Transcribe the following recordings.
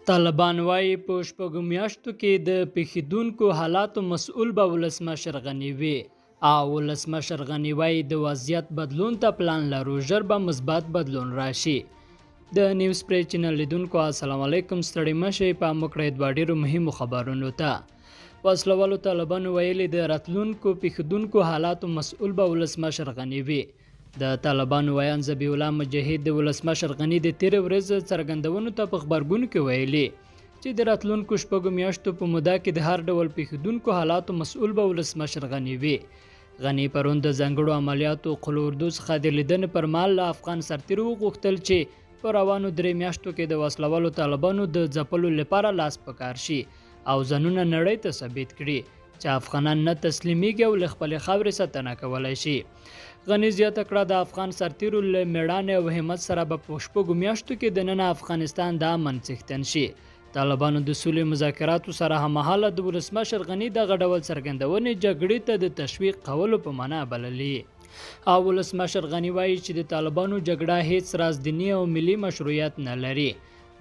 طالبان وايي په شپږو میاشتو کې د پیښیدونکو حالاتو مسؤل به ولسمشر غني وي او ولسمشر غني وايي د وضعیت بدلون ته پلان لرو، ژر به مثبت بدلون راشي. د نیوز پری چینل لیدونکو السلام علیکم، ستړي مشئ په مکړه د ډیرو مهمو خبرونو ته. وسلوالو طالبانو ویلي د راتلونکو پیښیدونکو حالاتو مسؤل به ولسمشر غني وي. د طالبانو ویان ذبیح الله مجاهد د ولسمشر غني د تیر ورځ څرګندونو ته په خبرګون کې ویلي چې د راتلونکو شپږو میاشتو په موده کې د هر ډول پیښیدونکو حالاتو مسؤل به ولسمشر غني وي. غني پرون د ځانګړو عملیاتو قلو اردو څخه د لیدنې پر مهال له افغان سرتېرو وغوښتل چې په روانو 3 میاشتو کې د وسلوالو طالبانو د ځپلو لپاره لاس پکار شي او ځانونه نړۍ ته ثابت کړي چې افغانان نه تسلیمیږي او له خپلې خاورې ساتنه کولی شي. غني زیاته کړه د افغان سرتېرو له میړانې او همت سره به په شپږو میاشتو کې دننه افغانستان د امن څښتن شي. طالبانو د سولې مذاکراتو سره هممهاله د ولسمشر غني دغه ډول څرګندونې جګړې ته د تشویق کولو په معنا بللې او ولسمشر غني وایي چې د طالبانو جګړه هیڅ راز دیني او ملي مشروعیت نه لري.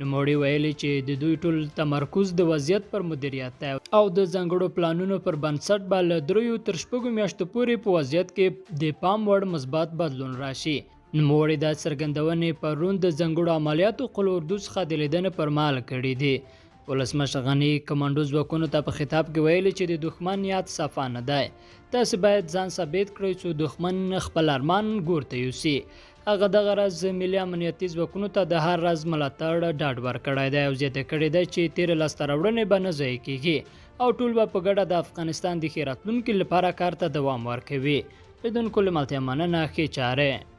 نوموړي ویلي چې د دوی ټول تمرکز د وضعیت پر مدیریت دی او د ځانګړو پلانونو پر بنسټ به له 3 تر 6 میاشتو پورې په وضعیت کې د پام وړ مثبت بدلون راشي. نوموړي دا څرګندونې پرون د ځانګړو عملیاتو قلو اردو څخه د لیدنې پر مهال کړي دي. ولسمشر غني کمانډو ځواکونو ته په خطاب کې ویلي چې د دښمن نیت صفا نه دی. تاسو باید ځان ثابت کړئ چې دښمن خپل ارمان ګورته یوسي. هغه دغه راز ملي امنیتي ځواکونو ته د هر راز ملاتړ ډاډ ورکړی دی او زیاته کړې ده چې تیر لاسته راوړنې به نه ضایع کیږي او ټول به په ګډه د افغانستان د ښې راتلونکي لپاره کار ته دوام ورکوي. لیدونکو له ملتیا مننه، ښې چارې.